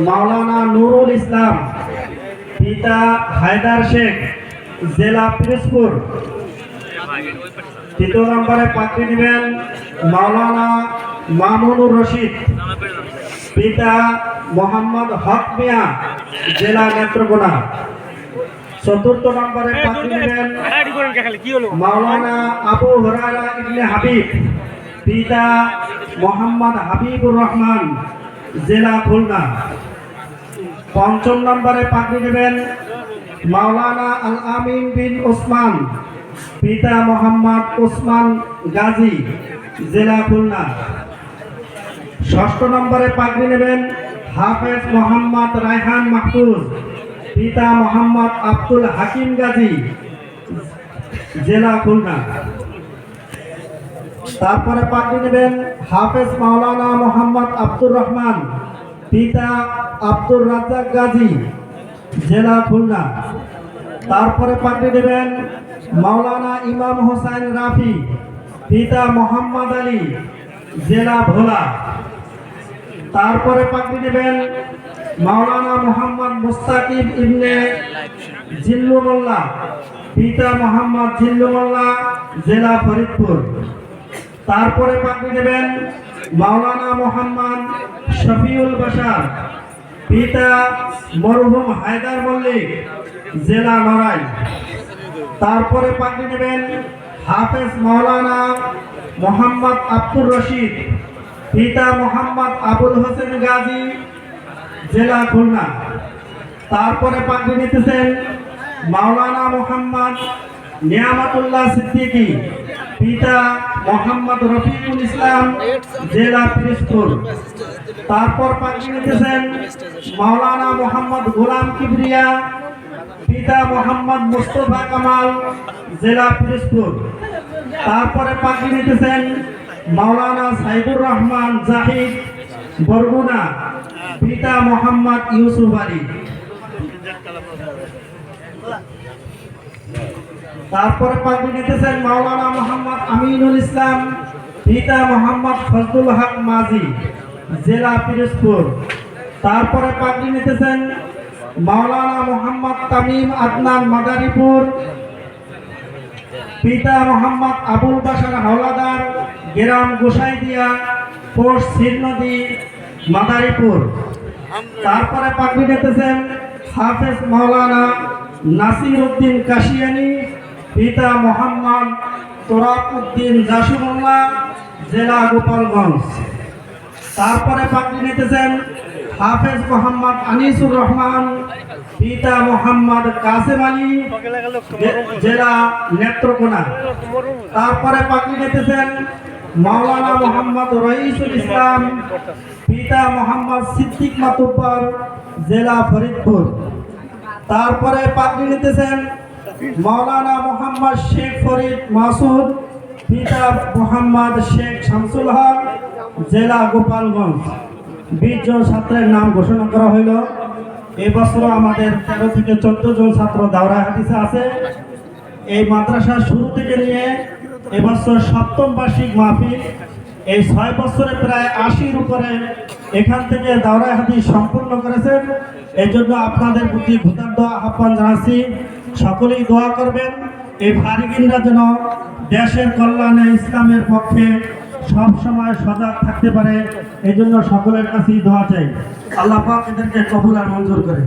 মাওলানা নুরুল ইসলাম, পিতা হায়দার শেখ, জেলা পিরোজপুর। তৃতীয় নম্বরে পাত্রী নেবেন মাওলানা মামুনুর রশিদ, পিতা মোহাম্মদ হক মিয়া, জেলা নেত্রকোনা। চতুর্থ নম্বরে পাত্রী নেবেন মাওলানা আবু হুরায়রা ইবনে হাবিব, পিতা মোহাম্মদ হাবিবুর রহমান, জেলা খুলনা। পঞ্চম নম্বরে পাত্রী নেবেন মাওলানা আল আমিন বিন ওসমান, পিতা মোহাম্মদ ওসমান গাজী, জেলা খুলনা। ষষ্ঠ নম্বরে পাত্রী নেবেন হাফেজ মোহাম্মদ রায়হান মাহফুজ, পিতা মোহাম্মদ আব্দুল হাকিম গাজী, জেলা খুলনা। তারপরে পাত্রী নেবেন হাফেজ মাওলানা মোহাম্মদ আব্দুর রহমান, পিতা আব্দুর রাজ্জাক গাজী, জেলা খুলনা। তারপরে পাত্রী নেবেন মাওলানা ইমাম হোসেন রাফি, পিতা মোহাম্মদ আলী, জেলা ভোলা। তারপরে পাত্রী নেবেন মাওলানা মোহাম্মদ মুস্তাকিব ইবনে জিল্লু মোল্লা, পিতা মোহাম্মদ জিল্লু মোল্লা, জেলা ফরিদপুর। তারপরে পাত্রী নেবেন মাওলানা মোহাম্মদ শফিউল বাশার, পিতা মরহুম হায়দার মল্লিক, জেলা নড়াইল। তারপরে পাত্রী নেবেন হাফেজ মাওলানা মোহাম্মদ আব্দুর রশিদ, পিতা মোহাম্মদ আবুল হোসেন গাজী, জেলা খুলনা। তারপরে পাত্রী নিতেছেন মাওলানা মোহাম্মদ নিয়ামতুল্লাহ সিদ্দিকী, পিতা মোহাম্মদ রফিকুল ইসলাম, জেলা পিরোজপুর। তারপর পাত্রী নিতেছেন মাওলানা মোহাম্মদ গোলাম কিবরিয়া, পিতা মোহাম্মদ মুস্তফা কামাল, জেলা পিরোজপুর। তারপরে পাত্রী নিতেছেন মাওলানা সাইদুর রহমান জাহিদ, বরগুনা, পিতা মোহাম্মদ ইউসুফ আলী। তারপরে পাত্রী নিতেছেন মাওলানা মোহাম্মদ আমিনুল ইসলাম, পিতা মোহাম্মদ ফজলুল হক মাঝি, জেলা পিরোজপুর। তারপরে পাত্রী নিতেছেন মাওলানা মোহাম্মদ তামিম আদনান মাদারীপুর, পিতা মোহাম্মদ আবুল বাশার হাওলাদার, গ্রাম গোসাইদিয়া, পোস্ট শিরনদী, মাদারীপুর। তারপরে পাত্রী নিতেছেন হাফেজ মাওলানা নাসির উদ্দিন কাশিয়ানি, পিতা মোহাম্মদ তোরাক উদ্দিন জাসুমুল্লাহ, জেলা গোপালগঞ্জ। তারপরে পাত্রী নিতেছেন হাফেজ মোহাম্মদ আনিসুর রহমান, পিতা মোহাম্মদ কাসেম আলী, জেলা নেত্রকোনা। তারপরে পাত্রী নিতেছেন মাওলানা মোহাম্মদ রইসুল ইসলাম, পিতা মোহাম্মদ সিদ্দিক মাতুব্বর, জেলা ফরিদপুর। তারপরে পাত্রী নিতেছেন মাওলানা মোহাম্মদ শেখ ফরিদ মাসুদ, পিতা মোহাম্মদ শেখ শামসুল হক, জেলা গোপালগঞ্জ। 20 জন ছাত্রের নাম ঘোষণা করা হইল। এবছর আমাদের 13 থেকে 14 জন ছাত্র দাওরা হাদিসে আছে। এই মাদ্রাসা শুরু থেকে নিয়ে এবছর 7ম বার্ষিক মাহফিল। এই 6 বছরে প্রায় 80-র উপরে এখান থেকে দাওরা হাদিস সম্পূর্ণ করেছেন। এই জন্য আপনাদের প্রতি ভূতার্থ আহ্বান জানাচ্ছি, সকলেই দোয়া করবেন এই ফারিগিনরা যেন দেশের কল্যাণে ইসলামের পক্ষে সব সময় সজাগ থাকতে পারে। এই জন্য সকলের কাছেই দোয়া চাই। আল্লাহ পাক এদেরকে কবুল আর মঞ্জুর করে।